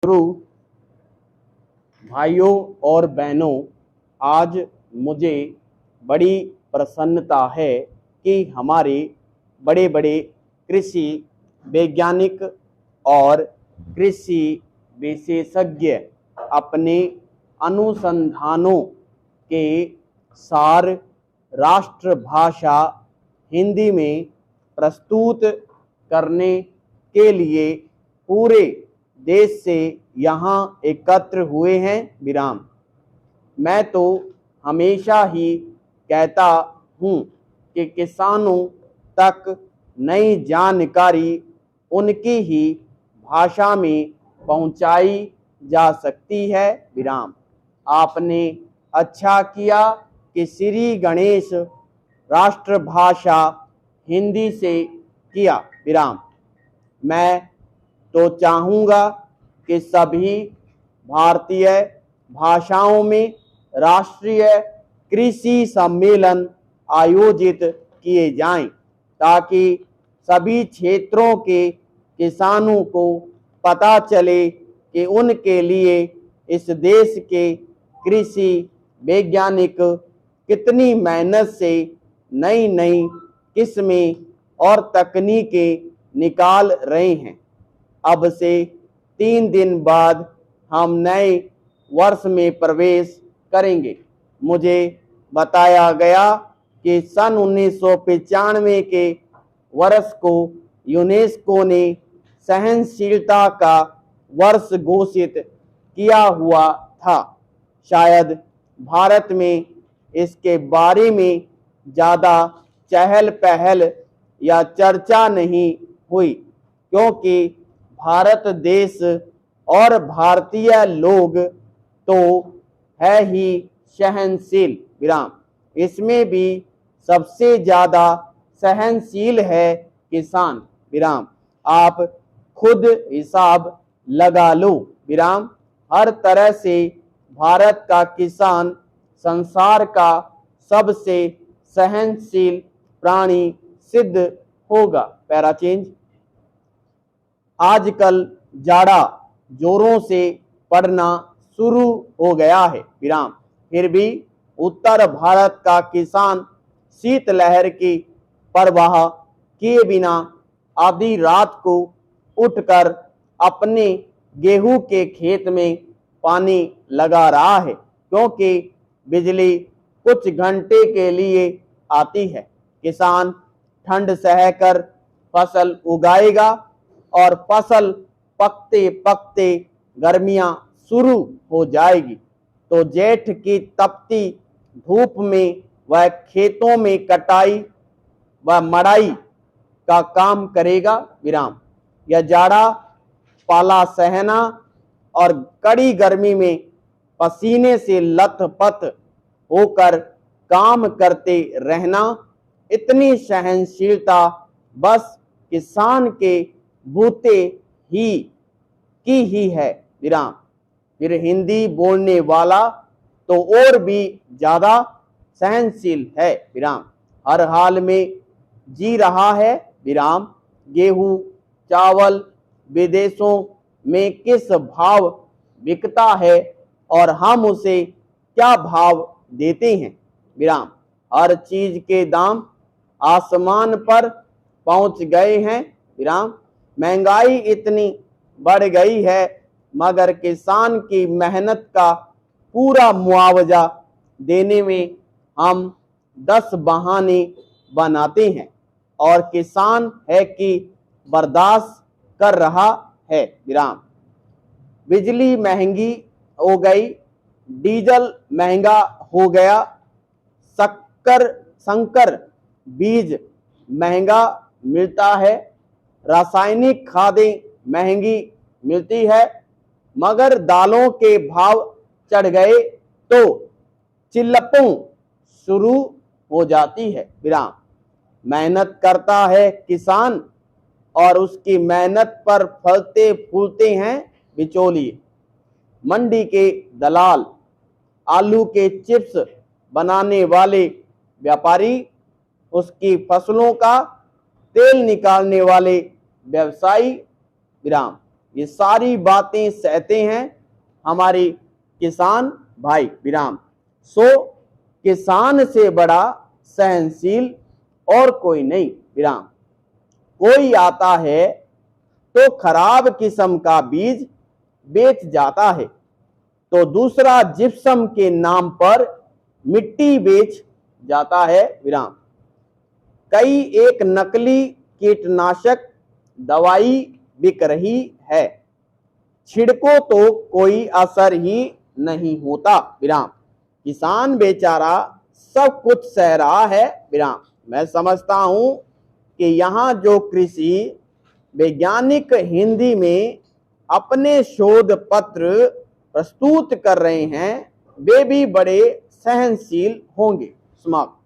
मित्रों, भाइयों और बहनों, आज मुझे बड़ी प्रसन्नता है कि हमारे बड़े बड़े कृषि वैज्ञानिक और कृषि विशेषज्ञ अपने अनुसंधानों के सार राष्ट्रभाषा हिंदी में प्रस्तुत करने के लिए पूरे देश से यहाँ एकत्र हुए हैं। विराम। मैं तो हमेशा ही कहता हूँ कि किसानों तक नई जानकारी उनकी ही भाषा में पहुँचाई जा सकती है। विराम। आपने अच्छा किया कि श्री गणेश राष्ट्रभाषा हिंदी से किया। विराम। मैं तो चाहूँगा कि सभी भारतीय भाषाओं में राष्ट्रीय कृषि सम्मेलन आयोजित किए जाएं, ताकि सभी क्षेत्रों के किसानों को पता चले कि उनके लिए इस देश के कृषि वैज्ञानिक कितनी मेहनत से नई नई किस्में और तकनीकें निकाल रहे हैं। अब से 3 दिन बाद हम नए वर्ष में प्रवेश करेंगे। मुझे बताया गया कि सन 1995 के वर्ष को यूनेस्को ने सहनशीलता का वर्ष घोषित किया हुआ था। शायद भारत में इसके बारे में ज़्यादा चहल पहल या चर्चा नहीं हुई, क्योंकि भारत देश और भारतीय लोग तो है ही सहनशील। विराम। इसमें भी सबसे ज़्यादा सहनशील है किसान। विराम। आप खुद हिसाब लगा लो। विराम। हर तरह से भारत का किसान संसार का सबसे सहनशील प्राणी सिद्ध होगा। Para change. आजकल जाड़ा जोरों से पड़ना शुरू हो गया है। विराम। फिर भी उत्तर भारत का किसान शीतलहर की परवाह किए बिना आधी रात को उठकर अपने गेहूं के खेत में पानी लगा रहा है, क्योंकि बिजली कुछ घंटे के लिए आती है। किसान ठंड सहकर फसल उगाएगा और फसल पकते पकते गर्मियां शुरू हो जाएगी, तो जेठ की तपती धूप में वह खेतों में कटाई व मड़ाई का काम करेगा। विराम। यह जाड़ा पाला सहना और कड़ी गर्मी में पसीने से लथपथ होकर काम करते रहना, इतनी सहनशीलता बस किसान के बूते ही है। विराम। फिर हिंदी बोलने वाला तो और भी ज्यादा सहनशील है। विराम। हर हाल में जी रहा है। विराम। गेहूं चावल विदेशों में किस भाव बिकता है और हम उसे क्या भाव देते हैं। विराम। हर चीज के दाम आसमान पर पहुंच गए हैं। विराम। महंगाई इतनी बढ़ गई है, मगर किसान की मेहनत का पूरा मुआवजा देने में हम 10 बहाने बनाते हैं, और किसान है कि बर्दाश्त कर रहा है। विराम। बिजली महंगी हो गई, डीजल महंगा हो गया, संकर बीज महंगा मिलता है, रासायनिक खादें महंगी मिलती है, मगर दालों के भाव चढ़ गए तो चिल्लपों शुरू हो जाती है। विराम। मेहनत करता है किसान और उसकी मेहनत पर फलते फूलते हैं बिचौलिए। मंडी के दलाल, आलू के चिप्स बनाने वाले व्यापारी, उसकी फसलों का तेल निकालने वाले व्यवसायी। विराम। ये सारी बातें सहते हैं हमारे किसान भाई। विराम। सो किसान से बड़ा सहनशील और कोई नहीं। विराम। कोई आता है तो खराब किस्म का बीज बेच जाता है, तो दूसरा जिप्सम के नाम पर मिट्टी बेच जाता है। विराम। कई एक नकली कीटनाशक दवाई बिक रही है, छिड़को तो कोई असर ही नहीं होता। विराम। किसान बेचारा सब कुछ सह रहा है। विराम। मैं समझता हूं कि यहाँ जो कृषि वैज्ञानिक हिंदी में अपने शोध पत्र प्रस्तुत कर रहे हैं वे भी बड़े सहनशील होंगे। समाप्त।